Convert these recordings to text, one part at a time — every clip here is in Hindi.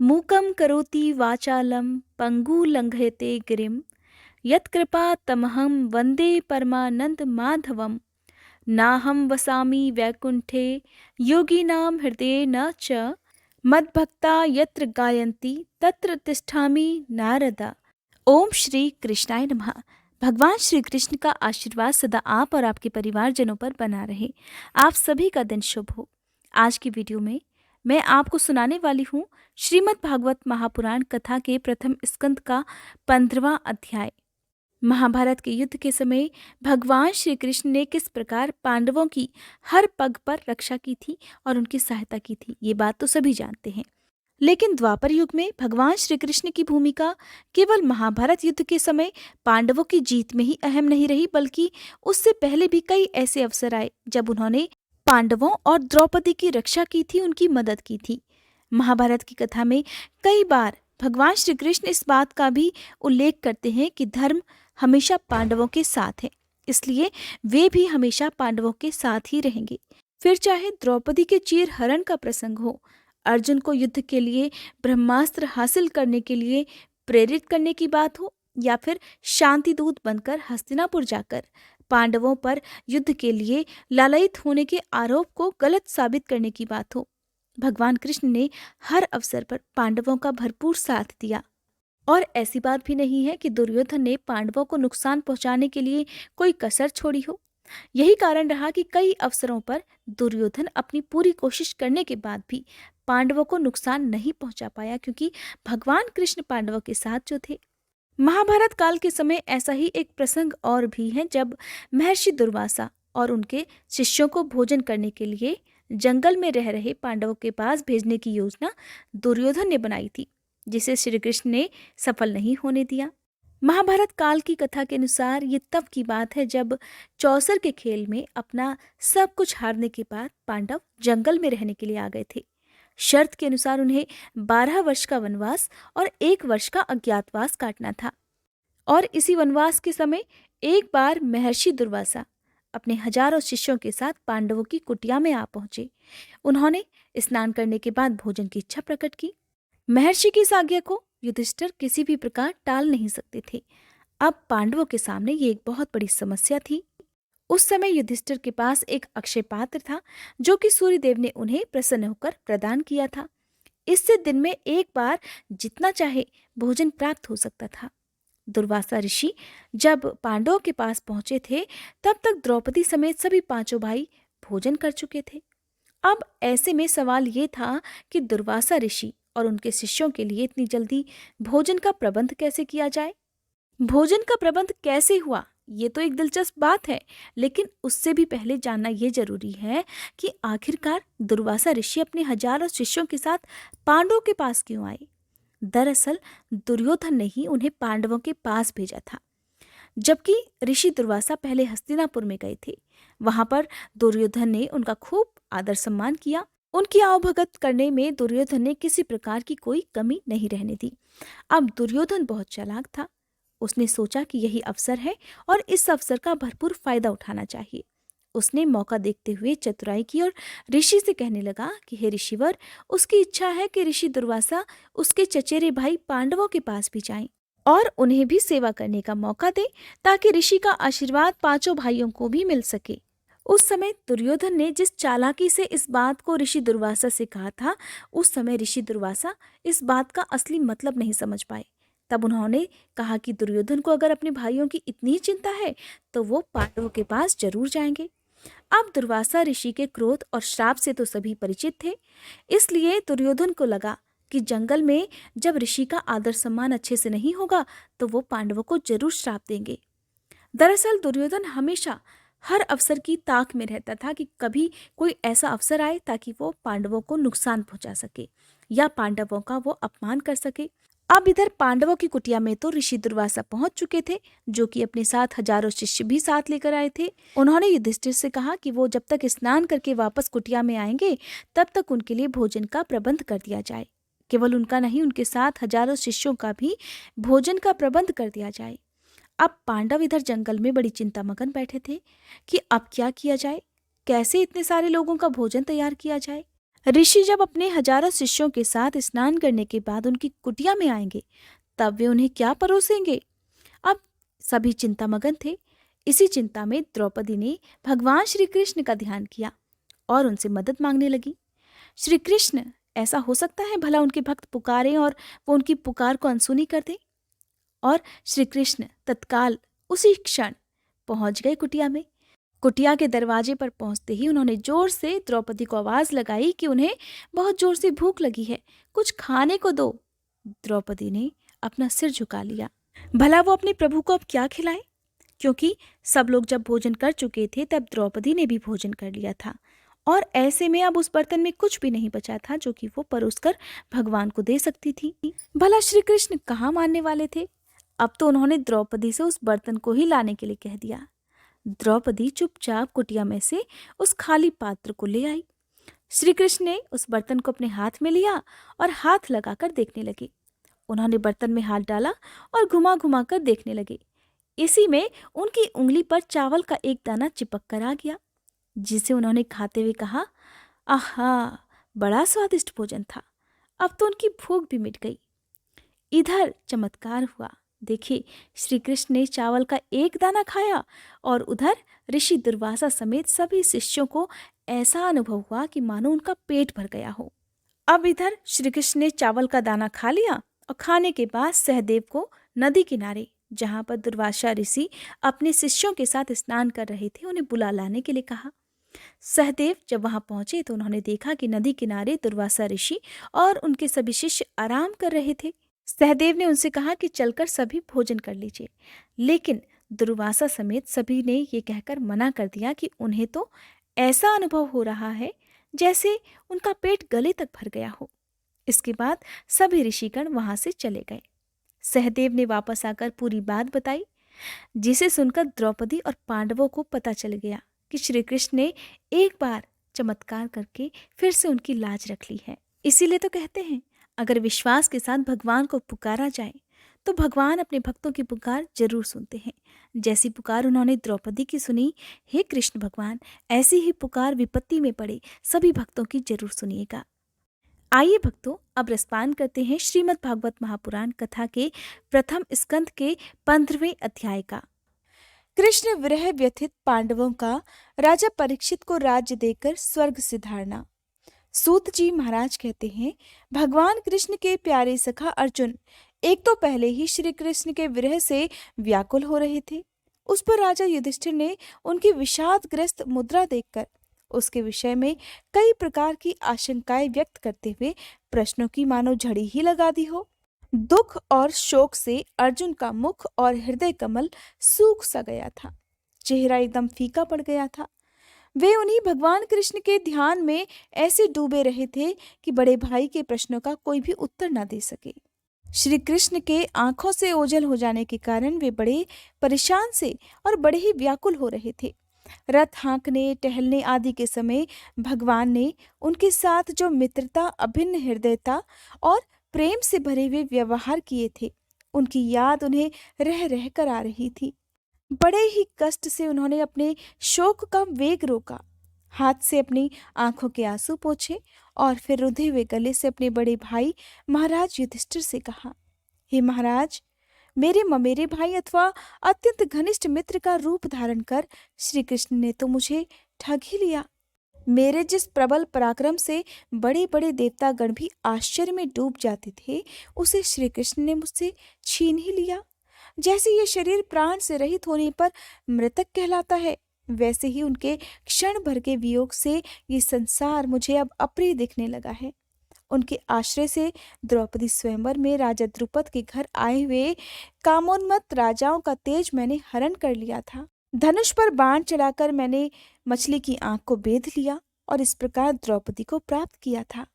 मूकं करोति वाचालं पंगु लंघयते गिरिं यत्कृपा तमहं वन्दे परमानन्दमाधवम्। नाहं वसामि वैकुंठे योगिनां हृदयेन च मद्भक्ता यत्र गायन्ति तत्र तिष्ठामि नारद। ओम श्री कृष्णाय नमः। भगवान श्री कृष्ण का आशीर्वाद सदा आप और आपके परिवारजनों पर बना रहे। आप सभी का दिन शुभ हो। आज की वीडियो में मैं आपको सुनाने वाली हूँ श्रीमद् भागवत महापुराण कथा के प्रथम स्कंद का 15वां अध्याय। महाभारत के युद्ध के समय भगवान श्री कृष्ण ने किस प्रकार पांडवों की हर पग पर रक्षा की थी और उनकी सहायता की थी, ये बात तो सभी जानते हैं। लेकिन द्वापर युग में भगवान श्री कृष्ण की भूमिका केवल महाभारत युद्ध के समय पांडवों की जीत में ही अहम नहीं रही, बल्कि उससे पहले भी कई ऐसे अवसर आए जब उन्होंने पांडवों और द्रौपदी की रक्षा की थी, उनकी मदद की थी। महाभारत की कथा में कई बार भगवान श्री कृष्ण इस बात का भी उल्लेख करते हैं कि धर्म हमेशा पांडवों के साथ है, इसलिए वे भी हमेशा पांडवों के साथ ही रहेंगे। फिर चाहे द्रौपदी के चीर हरण का प्रसंग हो, अर्जुन को युद्ध के लिए ब्रह्मास्त्र हासिल करने के लिए प्रेरित करने की बात हो, या फिर शांति दूत बनकर हस्तिनापुर जाकर पांडवों पर युद्ध के लिए लालयित होने के आरोप को गलत साबित करने की बात हो, भगवान कृष्ण ने हर अवसर पर पांडवों का भरपूर साथ दिया। और ऐसी बात भी नहीं है कि दुर्योधन ने पांडवों को नुकसान पहुंचाने के लिए कोई कसर छोड़ी हो। यही कारण रहा कि कई अवसरों पर दुर्योधन अपनी पूरी कोशिश करने के बाद भी पांडवों को नुकसान नहीं पहुंचा पाया, क्योंकि भगवान कृष्ण पांडवों के साथ जो थे। महाभारत काल के समय ऐसा ही एक प्रसंग और भी है जब महर्षि दुर्वासा और उनके शिष्यों को भोजन करने के लिए जंगल में रह रहे पांडवों के पास भेजने की योजना दुर्योधन ने बनाई थी, जिसे श्री कृष्ण ने सफल नहीं होने दिया। महाभारत काल की कथा के अनुसार ये तब की बात है जब चौसर के खेल में अपना सब कुछ हारने के बाद पांडव जंगल में रहने के लिए आ गए थे। शर्त के अनुसार उन्हें 12 वर्ष का वनवास और 1 वर्ष का अज्ञातवास काटना था। और इसी वनवास के समय एक बार महर्षि दुर्वासा अपने हजारों शिष्यों के साथ पांडवों की कुटिया में आ पहुंचे। उन्होंने स्नान करने के बाद भोजन की इच्छा प्रकट की। महर्षि की इस आज्ञा को युधिष्ठिर किसी भी प्रकार टाल नहीं सकते थे। अब पांडवों के सामने ये एक बहुत बड़ी समस्या थी। उस समय युधिष्ठिर के पास एक अक्षय पात्र था जो कि सूर्यदेव ने उन्हें प्रसन्न होकर प्रदान किया था। इससे दिन में एक बार जितना चाहे भोजन प्राप्त हो सकता था। दुर्वासा ऋषि जब पांडवों के पास पहुंचे थे तब तक द्रौपदी समेत सभी 5 भाई भोजन कर चुके थे। अब ऐसे में सवाल ये था कि दुर्वासा ऋषि और उनके शिष्यों के लिए इतनी जल्दी भोजन का प्रबंध कैसे किया जाए। भोजन का प्रबंध कैसे हुआ, ये तो एक दिलचस्प बात है, लेकिन उससे भी पहले जानना ये जरूरी है कि आखिरकार दुर्वासा ऋषि अपने हजारों शिष्यों के साथ पांडवों के पास क्यों आए। दरअसल दुर्योधन ने ही उन्हें पांडवों के पास भेजा था, जबकि ऋषि दुर्वासा पहले हस्तिनापुर में गए थे। वहां पर दुर्योधन ने उनका खूब आदर सम्मान किया। उनकी आवभगत करने में दुर्योधन ने किसी प्रकार की कोई कमी नहीं रहने दी। अब दुर्योधन बहुत चालाक था। उसने सोचा कि यही अवसर है और इस अवसर का भरपूर फायदा उठाना चाहिए। उसने मौका देखते हुए चतुराई की और ऋषि से कहने लगा कि हे ऋषिवर, उसकी इच्छा है कि ऋषि दुर्वासा उसके चचेरे भाई पांडवों के पास भी जाएं और उन्हें भी सेवा करने का मौका दे, ताकि ऋषि का आशीर्वाद 5 भाइयों को भी मिल सके। उस समय दुर्योधन ने जिस चालाकी से इस बात को ऋषि दुर्वासा से कहा था, उस समय ऋषि दुर्वासा इस बात का असली मतलब नहीं समझ पाए। तब उन्होंने कहा कि दुर्योधन को अगर अपने भाइयों की इतनी चिंता है तो वो पांडवों के पास जरूर जाएंगे। अब दुर्वासा ऋषि के क्रोध और श्राप से तो सभी परिचित थे, इसलिए दुर्योधन को लगा कि जंगल में जब ऋषि का आदर सम्मान अच्छे से नहीं होगा तो वो पांडवों को जरूर श्राप देंगे। दरअसल दुर्योधन हमेशा हर अवसर की ताक में रहता था कि कभी कोई ऐसा अवसर आए ताकि वो पांडवों को नुकसान पहुंचा सके या पांडवों का वो अपमान कर सके। अब इधर पांडवों की कुटिया में तो ऋषि दुर्वासा पहुंच चुके थे, जो कि अपने साथ हजारों शिष्य भी साथ लेकर आए थे। उन्होंने युधिष्ठिर से कहा कि वो जब तक स्नान करके वापस कुटिया में आएंगे तब तक उनके लिए भोजन का प्रबंध कर दिया जाए। केवल उनका नहीं, उनके साथ हजारों शिष्यों का भी भोजन का प्रबंध कर दिया जाए। अब पांडव इधर जंगल में बड़ी चिंता मगन बैठे थे कि अब क्या किया जाए, कैसे इतने सारे लोगों का भोजन तैयार किया जाए। ऋषि जब अपने हजारों शिष्यों के साथ स्नान करने के बाद उनकी कुटिया में आएंगे, तब वे उन्हें क्या परोसेंगे? अब सभी चिंतामग्न थे। इसी चिंता में द्रौपदी ने भगवान श्री कृष्ण का ध्यान किया और उनसे मदद मांगने लगी। श्री कृष्ण, ऐसा हो सकता है भला उनके भक्त पुकारें और वो उनकी पुकार को अनसुनी कर दें? और श्री कृष्ण तत्काल उसी क्षण पहुंच गए कुटिया में। कुटिया के दरवाजे पर पहुंचते ही उन्होंने जोर से द्रौपदी को आवाज लगाई कि उन्हें बहुत जोर से भूख लगी है, कुछ खाने को दो। द्रौपदी ने अपना सिर झुका लिया। भला वो अपने प्रभु को अब क्या खिलाए, क्योंकि सब लोग जब भोजन कर चुके थे तब द्रौपदी ने भी भोजन कर लिया था और ऐसे में अब उस बर्तन में कुछ भी नहीं बचा था जो कि वो परोसकर भगवान को दे सकती थी। भला श्री कृष्ण कहाँ मानने वाले थे? अब तो उन्होंने द्रौपदी से उस बर्तन को ही लाने के लिए कह दिया। द्रौपदी चुपचाप कुटिया में से उस खाली पात्र को ले आई। श्री कृष्ण ने उस बर्तन को अपने हाथ में लिया और हाथ लगाकर देखने लगे। उन्होंने बर्तन में हाथ डाला और घुमा घुमा कर देखने लगे। इसी में उनकी उंगली पर चावल का एक दाना चिपक कर आ गया, जिसे उन्होंने खाते हुए कहा, आहा, बड़ा स्वादिष्ट भोजन था। अब तो उनकी भूख भी मिट गई। इधर चमत्कार हुआ। देखिए, श्री कृष्ण ने चावल का एक दाना खाया और उधर ऋषि दुर्वासा समेत सभी शिष्यों को ऐसा अनुभव हुआ कि मानो उनका पेट भर गया हो। अब इधर श्री कृष्ण ने चावल का दाना खा लिया और खाने के बाद सहदेव को नदी किनारे, जहाँ पर दुर्वासा ऋषि अपने शिष्यों के साथ स्नान कर रहे थे, उन्हें बुला लाने के लिए कहा। सहदेव जब वहां पहुंचे तो उन्होंने देखा कि नदी किनारे दुर्वासा ऋषि और उनके सभी शिष्य आराम कर रहे थे। सहदेव ने उनसे कहा कि चलकर सभी भोजन कर लीजिए, लेकिन दुर्वासा समेत सभी ने ये कहकर मना कर दिया कि उन्हें तो ऐसा अनुभव हो रहा है जैसे उनका पेट गले तक भर गया हो। इसके बाद सभी ऋषिगण वहां से चले गए। सहदेव ने वापस आकर पूरी बात बताई, जिसे सुनकर द्रौपदी और पांडवों को पता चल गया कि श्री कृष्ण ने एक बार चमत्कार करके फिर से उनकी लाज रख ली है। इसीलिए तो कहते हैं, अगर विश्वास के साथ भगवान को पुकारा जाए तो भगवान अपने भक्तों की पुकार जरूर सुनते हैं। जैसी पुकार उन्होंने द्रौपदी की सुनी, हे कृष्ण भगवान, ऐसी ही पुकार विपत्ति में पड़े सभी भक्तों की जरूर सुनिएगा। आइए भक्तों, अब रसपान करते हैं श्रीमद् भागवत महापुराण कथा के प्रथम स्कंध के 15वें अध्याय का। कृष्ण विरह व्यथित पांडवों का राजा परीक्षित को राज्य देकर स्वर्ग सिधारना। सूत जी महाराज कहते हैं, भगवान कृष्ण के प्यारे सखा अर्जुन एक तो पहले ही श्री कृष्ण के विरह से व्याकुल हो रहे थे। उस पर राजा युधिष्ठिर ने उनकी विषादग्रस्त मुद्रा देखकर उसके विषय में कई प्रकार की आशंकाएं व्यक्त करते हुए प्रश्नों की मानो झड़ी ही लगा दी हो। दुख और शोक से अर्जुन का मुख और हृदय कमल सूख सा गया था, चेहरा एकदम फीका पड़ गया था। वे उन्हीं भगवान कृष्ण के ध्यान में ऐसे डूबे रहे थे कि बड़े भाई के प्रश्नों का कोई भी उत्तर न दे सके। श्री कृष्ण के आंखों से ओझल हो जाने के कारण वे बड़े परेशान से और बड़े ही व्याकुल हो रहे थे। रथ हाँकने टहलने आदि के समय भगवान ने उनके साथ जो मित्रता, अभिन्न हृदयता और प्रेम से भरे हुए व्यवहार किए थे, उनकी याद उन्हें रह रह कर आ रही थी। बड़े ही कष्ट से उन्होंने अपने शोक का वेग रोका, हाथ से अपनी आंखों के आंसू पोंछे और फिर रुंधे हुए गले से अपने बड़े भाई महाराज युधिष्ठिर से कहा, हे महाराज, मेरे ममेरे भाई अथवा अत्यंत घनिष्ठ मित्र का रूप धारण कर श्री कृष्ण ने तो मुझे ठग ही लिया। मेरे जिस प्रबल पराक्रम से बड़े बड़े देवतागण भी आश्चर्य में डूब जाते थे, उसे श्री कृष्ण ने मुझसे छीन ही लिया। जैसे ये शरीर प्राण से रहित होने पर मृतक कहलाता है, वैसे ही उनके क्षण भर के वियोग से ये संसार मुझे अब अप्रिय दिखने लगा है। उनके आश्रय से द्रौपदी स्वयंवर में राजा द्रुपद के घर आए हुए कामोन्मत्त राजाओं का तेज मैंने हरण कर लिया था। धनुष पर बाण चलाकर मैंने मछली की आंख को बेध लिया और इस प्रकार द्रौपदी को प्राप्त किया था।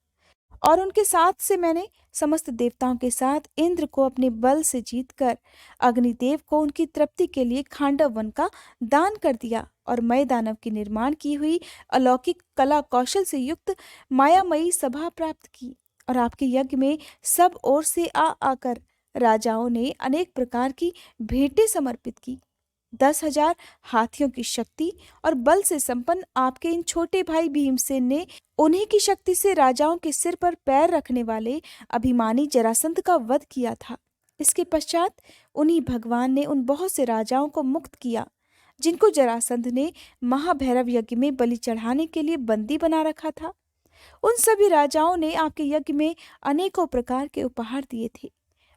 और उनके साथ से मैंने समस्त देवताओं के साथ इंद्र को अपने बल से जीतकर अग्निदेव को उनकी तृप्ति के लिए खांडव वन का दान कर दिया और मय दानव की निर्माण की हुई अलौकिक कला कौशल से युक्त मायामयी सभा प्राप्त की। और आपके यज्ञ में सब ओर से आ आकर राजाओं ने अनेक प्रकार की भेंटें समर्पित की। 10,000 हाथियों की शक्ति और बल से संपन्न आपके इन छोटे भाई भीमसेन ने उन्हीं की शक्ति से राजाओं के सिर पर पैर रखने वाले अभिमानी जरासंध का वध किया था। इसके पश्चात उन्हीं भगवान ने उन बहुत से राजाओं को मुक्त किया जिनको जरासंध ने महाभैरव यज्ञ में बलि चढ़ाने के लिए बंदी बना रखा था। उन सभी राजाओं ने आपके यज्ञ में अनेकों प्रकार के उपहार दिए थे।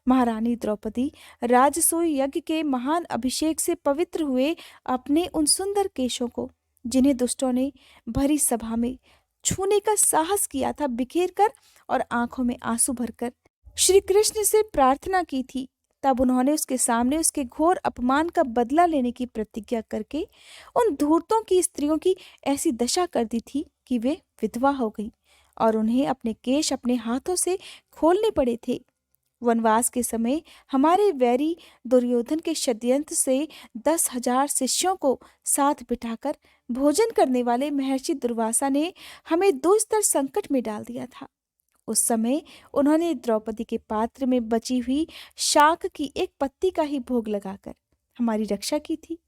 महारानी द्रौपदी राजसूय यज्ञ के महान अभिषेक से पवित्र हुए अपने उन सुंदर केशों को, जिन्हें दुष्टों ने भरी सभा में छूने का साहस किया था, बिखेर कर और आंखों में आंसू भरकर श्री कृष्ण से प्रार्थना की थी। तब उन्होंने उसके सामने उसके घोर अपमान का बदला लेने की प्रतिज्ञा करके उन धूर्तों की स्त्रियों की ऐसी दशा कर दी थी कि वे विधवा हो गई और उन्हें अपने केश अपने हाथों से खोलने पड़े थे। वनवास के समय हमारे वैरी दुर्योधन के षड्यंत्र से 10,000 शिष्यों को साथ बिठाकर भोजन करने वाले महर्षि दुर्वासा ने हमें दुस्तर संकट में डाल दिया था। उस समय उन्होंने द्रौपदी के पात्र में बची हुई शाक की एक पत्ती का ही भोग लगाकर हमारी रक्षा की थी।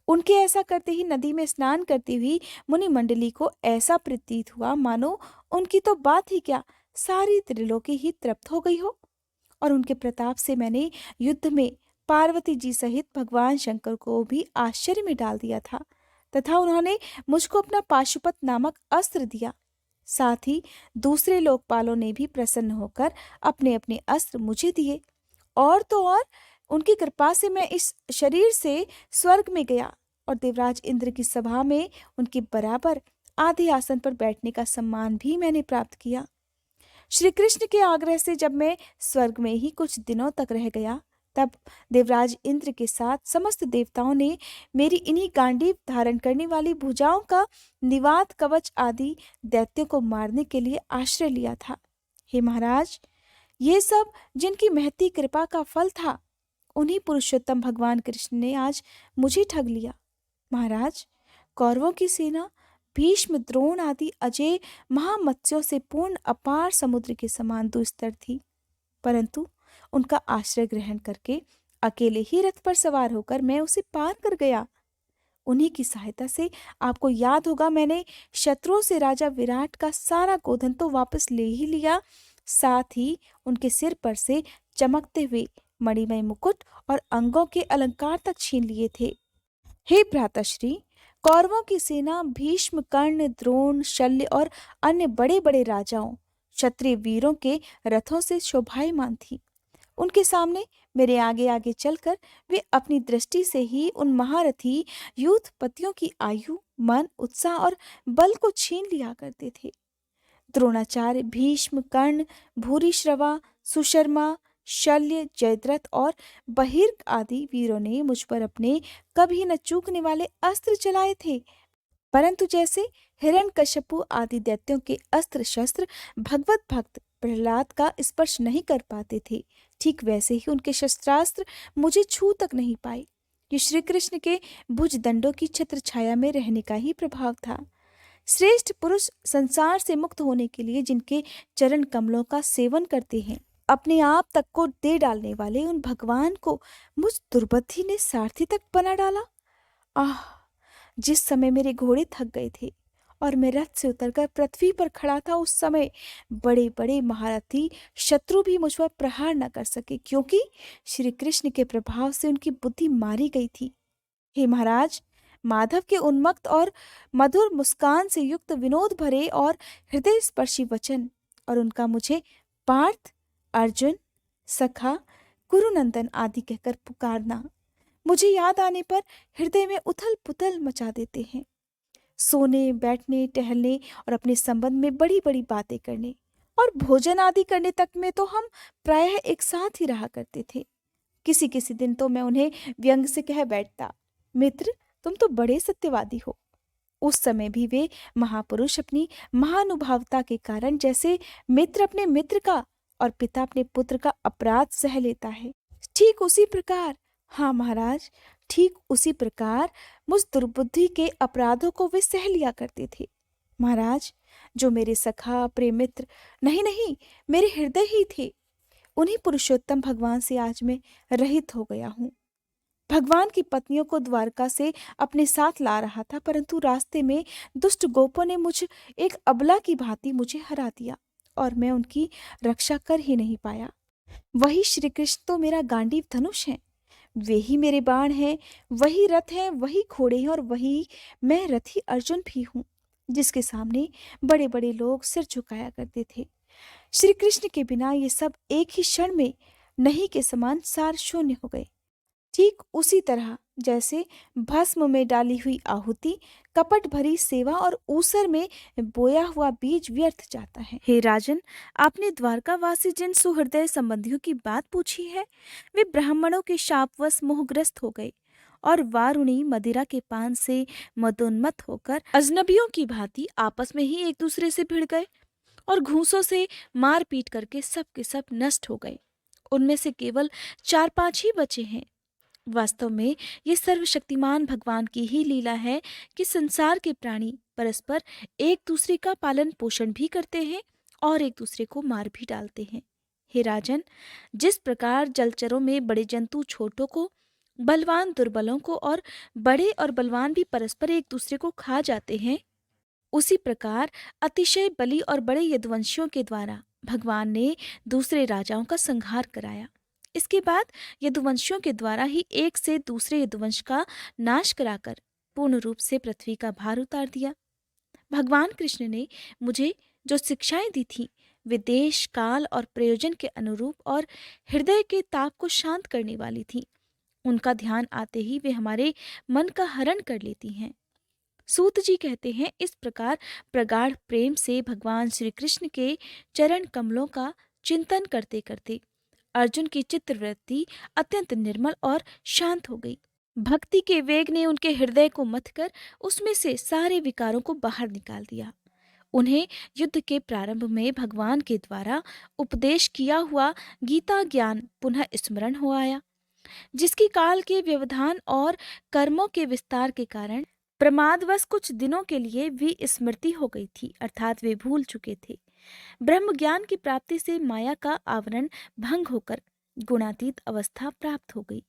उनके ऐसा करते ही नदी में स्नान करती हुई मुनि मंडली को ऐसा प्रतीत हुआ मानो उनकी तो बात ही क्या, सारी त्रिलोकी ही तृप्त हो गई हो। और उनके प्रताप से मैंने युद्ध में पार्वती जी सहित भगवान शंकर को भी आश्चर्य में डाल दिया था तथा उन्होंने मुझको अपना पाशुपत नामक अस्त्र दिया। साथ ही दूसरे लोकपालों ने भी प्रसन्न होकर अपने अपने अस्त्र मुझे दिए। और तो और उनकी कृपा से मैं इस शरीर से स्वर्ग में गया और देवराज इंद्र की सभा में उनके बराबर आधे आसन पर बैठने का सम्मान भी मैंने प्राप्त किया। श्री कृष्ण के आग्रह से जब मैं स्वर्ग में ही कुछ दिनों तक रह गया, तब देवराज इंद्र के साथ समस्त देवताओं ने मेरी इन्हीं गांडीव धारण करने वाली भुजाओं का निवात कवच आदि दैत्यों को मारने के लिए आश्रय लिया था। हे महाराज, ये सब जिनकी महती कृपा का फल था, उन्हीं पुरुषोत्तम भगवान कृष्ण ने आज मुझे ठग लिया। महाराज, कौरवों की सेना भीष्म, द्रोण आदि अजय महामत्स्यों से पूर्ण अपार समुद्र के समान दुस्तर थी, परंतु उनका आश्रय ग्रहण करके अकेले ही रथ पर सवार होकर मैं उसे पार कर गया। उन्हीं की सहायता से आपको याद होगा, मैंने शत्रुओं से राजा विराट का सारा गोधन तो वापस ले ही लिया, साथ ही उनके सिर पर से चमकते हुए मणिमय मुकुट और अंगों के अलंकार तक छीन लिए थे। हे भ्राताश्री, कौरवों की सेना भीष्म, कर्ण, द्रोण, शल्य और अन्य बड़े बड़े राजाओं क्षत्रिय वीरों के रथों से शोभायमान थी। उनके सामने मेरे आगे आगे चलकर वे अपनी दृष्टि से ही उन महारथी यूथपतियों की आयु, मन, उत्साह और बल को छीन लिया करते थे। द्रोणाचार्य, भीष्म, कर्ण, भूरिश्रवा, सुशर्मा, शल्य, जयद्रथ और बहिर्क आदि वीरों ने मुझ पर अपने कभी न चूकने वाले अस्त्र चलाए थे, परंतु जैसे हिरण्यकश्यपु आदि दैत्यों के अस्त्र शस्त्र भगवत भक्त प्रहलाद का स्पर्श नहीं कर पाते थे, ठीक वैसे ही उनके शस्त्रास्त्र मुझे छू तक नहीं पाए। ये श्री कृष्ण के भुज दंडों की छत्र छाया में रहने का ही प्रभाव था। श्रेष्ठ पुरुष संसार से मुक्त होने के लिए जिनके चरण कमलों का सेवन करते हैं, अपने आप तक को दे डालने वाले उन भगवान को मुझ दुर्बुद्धि ने सारथी तक बना डाला। आह, जिस समय मेरे घोड़े थक गए थे और मैं रथ से उतरकर पृथ्वी पर खड़ा था, उस समय बड़े बड़े महारथी शत्रु भी मुझ पर प्रहार न कर सके, क्योंकि श्री कृष्ण के प्रभाव से उनकी बुद्धि मारी गई थी। हे महाराज, माधव के उन्मत्त और मधुर मुस्कान से युक्त विनोद भरे और हृदय स्पर्शी वचन और उनका मुझे पार्थ, अर्जुन, सखा, कुरुनंदन आदि कहकर पुकारना मुझे याद आने पर हृदय में उथल पुथल मचा देते हैं। सोने, बैठने, टहलने और अपने संबंध में बड़ी बड़ी बातें करने और भोजन आदि करने तक में तो हम प्रायः एक साथ ही रहा करते थे। किसी किसी दिन तो मैं उन्हें व्यंग से कह बैठता, मित्र, तुम तो बड़े सत्यवादी हो। उस समय भी वे महापुरुष अपनी महानुभावता के कारण जैसे मित्र अपने मित्र का और पिता अपने पुत्र का अपराध सह लेता है, ठीक उसी प्रकार, हाँ महाराज, ठीक उसी प्रकार मुझ दुर्बुद्धि के अपराधों को वे सह लिया करते थे। महाराज, जो मेरे सखा, प्रेम मित्र नहीं नहीं मेरे हृदय ही थे, उन्हीं पुरुषोत्तम भगवान से आज मैं रहित हो गया हूँ। भगवान की पत्नियों को द्वारका से अपने साथ ला रहा था, परंतु रास्ते में दुष्ट गोपों ने मुझ एक अबला की भांति मुझे हरा दिया और मैं उनकी रक्षा कर ही नहीं पाया। वही श्री कृष्ण तो मेरा गांडीव धनुष है, वे ही मेरे बाण हैं, वही रथ हैं, वही घोड़े हैं और वही मैं रथी अर्जुन भी हूँ, जिसके सामने बड़े बड़े लोग सिर झुकाया करते थे। श्री कृष्ण के बिना ये सब एक ही क्षण में नहीं के समान सार शून्य हो गए। ठीक उसी तरह जैसे भस्म में डाली हुई आहुति, कपट भरी सेवा और ऊसर में बोया हुआ बीज व्यर्थ जाता है। हे राजन, आपने द्वारकावासी जिन सुहृदय संबंधियों की बात पूछी है, वे ब्राह्मणों के शापवश मोहग्रस्त हो गए और वारुणी मदिरा के पान से मदोन्मत्त होकर अजनबियों की भांति आपस में ही एक दूसरे से भिड़ गए और घूंसों से मार पीट करके सब के सब नष्ट हो गए। उनमें से केवल 4-5 ही बचे हैं। वास्तव में ये सर्वशक्तिमान भगवान की ही लीला है कि संसार के प्राणी परस्पर एक दूसरे का पालन पोषण भी करते हैं और एक दूसरे को मार भी डालते हैं। हे राजन, जिस प्रकार जलचरों में बड़े जंतु छोटों को, बलवान दुर्बलों को और बड़े और बलवान भी परस्पर एक दूसरे को खा जाते हैं, उसी प्रकार अतिशय बली और बड़े यदुवंशियों के द्वारा भगवान ने दूसरे राजाओं का संहार कराया। इसके बाद यदुवंशियों के द्वारा ही एक से दूसरे यदुवंश का नाश कराकर पूर्ण रूप से पृथ्वी का भार उतार दिया। भगवान कृष्ण ने मुझे जो शिक्षाएं दी थी, वे देश काल और प्रयोजन के अनुरूप और हृदय के ताप को शांत करने वाली थी। उनका ध्यान आते ही वे हमारे मन का हरण कर लेती हैं। सूत जी कहते हैं, इस प्रकार प्रगाढ़ प्रेम से भगवान श्री कृष्ण के चरण कमलों का चिंतन करते करते अर्जुन की चित्तवृत्ति अत्यंत निर्मल और शांत हो गई। भक्ति के वेग ने उनके हृदय को मथकर उसमें से सारे विकारों को बाहर निकाल दिया। उन्हें युद्ध के प्रारंभ में भगवान के द्वारा उपदेश किया हुआ गीता ज्ञान पुनः स्मरण हो आया, जिसकी काल के व्यवधान और कर्मों के विस्तार के कारण प्रमादवश कुछ दिनों के लिए भी स्मृति हो गई थी, अर्थात वे भूल चुके थे। ब्रह्म ज्ञान की प्राप्ति से माया का आवरण भंग होकर गुणातीत अवस्था प्राप्त हो गई।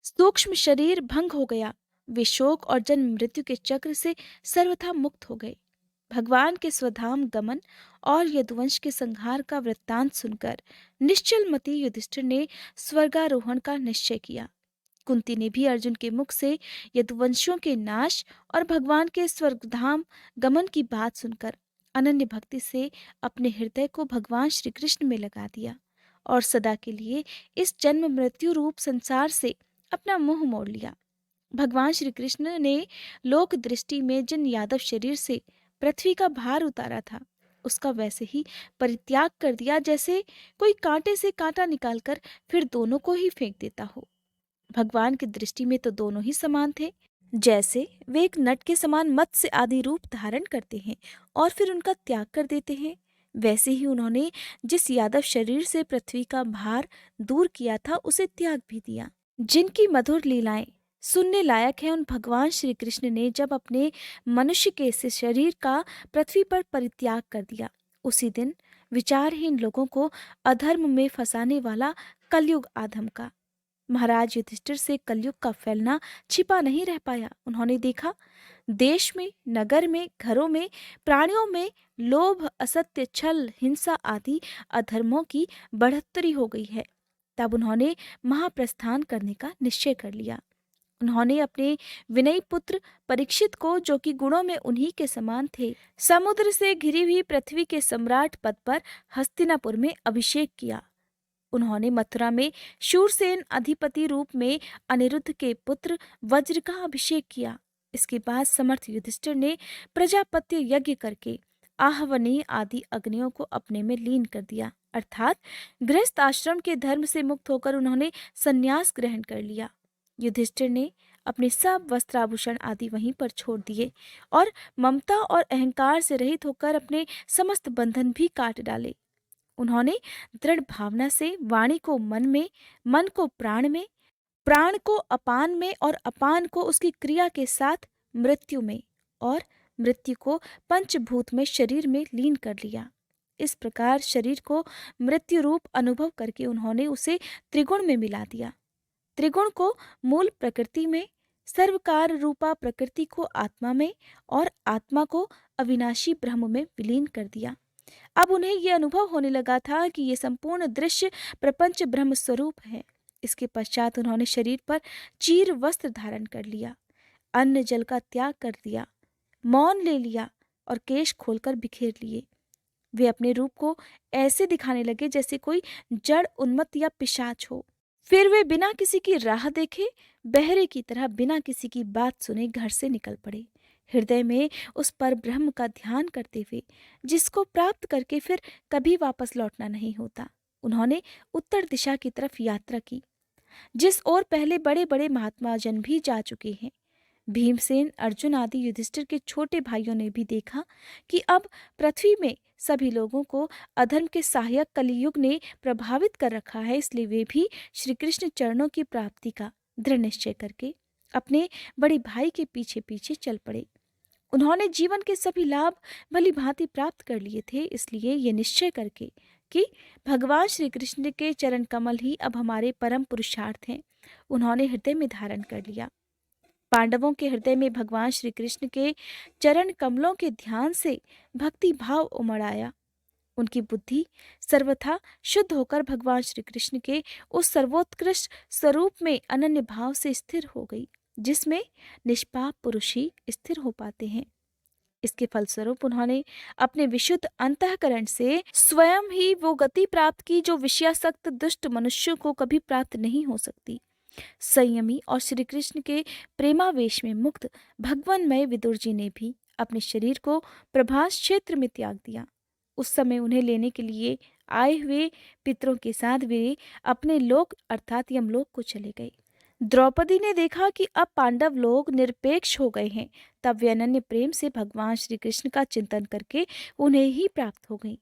सूक्ष्म शरीर भंग हो गया। वे शोक और जन्म मृत्यु के चक्र से सर्वथा मुक्त हो गए। भगवान के स्वधाम गमन और यदुवंश के संहार का वृत्तांत सुनकर निश्चल मति युधिष्ठिर ने स्वर्गारोहण का निश्चय किया। कुंती ने भी अर्जुन के मुख से यदुवंशियों के नाश और भगवान के स्वर्गधाम गमन की बात सुनकर अनन्य भक्ति से अपने हृदय को भगवान श्री कृष्ण में लगा दिया और सदा के लिए इस जन्म मृत्यु रूप संसार से अपना मुंह मोड़ लिया। भगवान श्री कृष्ण ने लोक दृष्टि में जिन यादव शरीर से पृथ्वी का भार उतारा था, उसका वैसे ही परित्याग कर दिया जैसे कोई कांटे से कांटा निकालकर फिर दोनों को ही फेंक देता हो। भगवान की दृष्टि में तो दोनों ही समान थे। जैसे वे एक नट के समान मत्स्य आदि रूप धारण करते हैं और फिर उनका त्याग कर देते हैं, वैसे ही उन्होंने जिस यादव शरीर से पृथ्वी का भार दूर किया था, उसे त्याग भी दिया। जिनकी मधुर लीलाएं सुनने लायक है, उन भगवान श्री कृष्ण ने जब अपने मनुष्य के से शरीर का पृथ्वी पर परित्याग कर दिया, उसी दिन विचारहीन लोगों को अधर्म में फंसाने वाला कलयुग आधम का। महाराज युधिष्ठिर से कलयुग का फैलना छिपा नहीं रह पाया। उन्होंने देखा देश में, नगर में, घरों में, प्राणियों में लोभ, असत्य, छल, हिंसा आदि अधर्मों की बढ़ोत्तरी हो गई है। तब उन्होंने महाप्रस्थान करने का निश्चय कर लिया। उन्होंने अपने विनयी पुत्र परीक्षित को, जो कि गुणों में उन्हीं के समान थे, समुद्र से घिरी हुई पृथ्वी के सम्राट पद पर हस्तिनापुर में अभिषेक किया। उन्होंने मथुरा में शूरसेन अधिपति रूप में अनिरुद्ध के पुत्र वज्र का अभिषेक किया। इसके बाद समर्थ युधिष्ठिर ने प्रजापत्य यज्ञ करके आहवनीय आदि अग्नियों को अपने में लीन कर दिया, अर्थात गृहस्थ आश्रम के धर्म से मुक्त होकर उन्होंने संन्यास ग्रहण कर लिया। युधिष्ठिर ने अपने सब वस्त्राभूषण आदि वहीं पर छोड़ दिए और ममता और अहंकार से रहित होकर अपने समस्त बंधन भी काट डाले। उन्होंने दृढ़ भावना से वाणी को मन में, मन को प्राण में, प्राण को अपान में और अपान को उसकी क्रिया के साथ मृत्यु में और मृत्यु को पंचभूत में शरीर में लीन कर लिया। इस प्रकार शरीर को मृत्यु रूप अनुभव करके उन्होंने उसे त्रिगुण में मिला दिया। त्रिगुण को मूल प्रकृति में, सर्वकार रूपा प्रकृति को आत्मा में और आत्मा को अविनाशी ब्रह्म में विलीन कर दिया। अब उन्हें यह अनुभव होने लगा था कि ये संपूर्ण दृश्य प्रपंच ब्रह्म स्वरूप है। इसके पश्चात उन्होंने शरीर पर चीर वस्त्र धारण कर लिया, अन्न जल का त्याग कर दिया, मौन ले लिया और केश खोलकर बिखेर लिए। वे अपने रूप को ऐसे दिखाने लगे जैसे कोई जड़ उन्मत्त या पिशाच हो। फिर वे बिना किसी की राह देखे, बहरे की तरह बिना किसी की बात सुने घर से निकल पड़े, हृदय में उस पर ब्रह्म का ध्यान करते हुए जिसको प्राप्त करके फिर कभी वापस लौटना नहीं होता। उन्होंने उत्तर दिशा की तरफ यात्रा की, जिस ओर पहले बड़े बड़े महात्मा जन भी जा चुके हैं। भीमसेन, अर्जुन आदि युधिष्ठिर के छोटे भाइयों ने भी देखा कि अब पृथ्वी में सभी लोगों को अधर्म के सहायक कलियुग ने प्रभावित कर रखा है, इसलिए वे भी श्री कृष्ण चरणों की प्राप्ति का दृढ़ निश्चय करके अपने बड़े भाई के पीछे पीछे चल पड़े। उन्होंने जीवन के सभी लाभ भली भांति प्राप्त कर लिए थे, इसलिए ये निश्चय करके कि भगवान श्री कृष्ण के चरण कमल ही अब हमारे परम पुरुषार्थ हैं, उन्होंने हृदय में धारण कर लिया। पांडवों के हृदय में भगवान श्री कृष्ण के चरण कमलों के ध्यान से भक्ति भाव उमड़ आया। उनकी बुद्धि सर्वथा शुद्ध होकर भगवान श्री कृष्ण के उस सर्वोत्कृष्ट स्वरूप में अनन्य भाव से स्थिर हो गई, जिसमें निष्पाप पुरुष ही स्थिर हो पाते हैं। इसके फलस्वरूप उन्होंने अपने विशुद्ध अंतःकरण से स्वयं ही वो गति प्राप्त की जो विषयासक्त दुष्ट मनुष्यों को कभी प्राप्त नहीं हो सकती। संयमी और श्री कृष्ण के प्रेमावेश में मुक्त भगवानमय विदुर जी ने भी अपने शरीर को प्रभास क्षेत्र में त्याग दिया। उस समय उन्हें लेने के लिए आए हुए पितरों के साथ वे अपने लोक अर्थात यमलोक को चले गए। द्रौपदी ने देखा कि अब पांडव लोग निरपेक्ष हो गए हैं, तब वे अनन्य प्रेम से भगवान श्री कृष्ण का चिंतन करके उन्हें ही प्राप्त हो गई।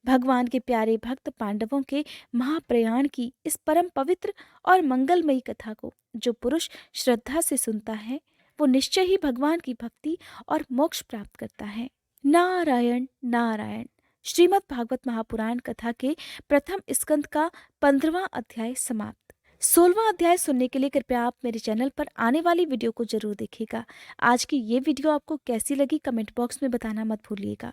भगवान के प्यारे भक्त पांडवों के महाप्रयाण की इस परम पवित्र और मंगलमयी कथा को जो पुरुष श्रद्धा से सुनता है, वो निश्चय ही भगवान की भक्ति और मोक्ष प्राप्त करता है। नारायण नारायण। श्रीमद् भागवत महापुराण कथा के प्रथम स्कंद का 15वां अध्याय समाप्त। 16वां अध्याय सुनने के लिए कृपया आप मेरे चैनल पर आने वाली वीडियो को जरूर देखिएगा। आज की ये वीडियो आपको कैसी लगी कमेंट बॉक्स में बताना मत भूलिएगा।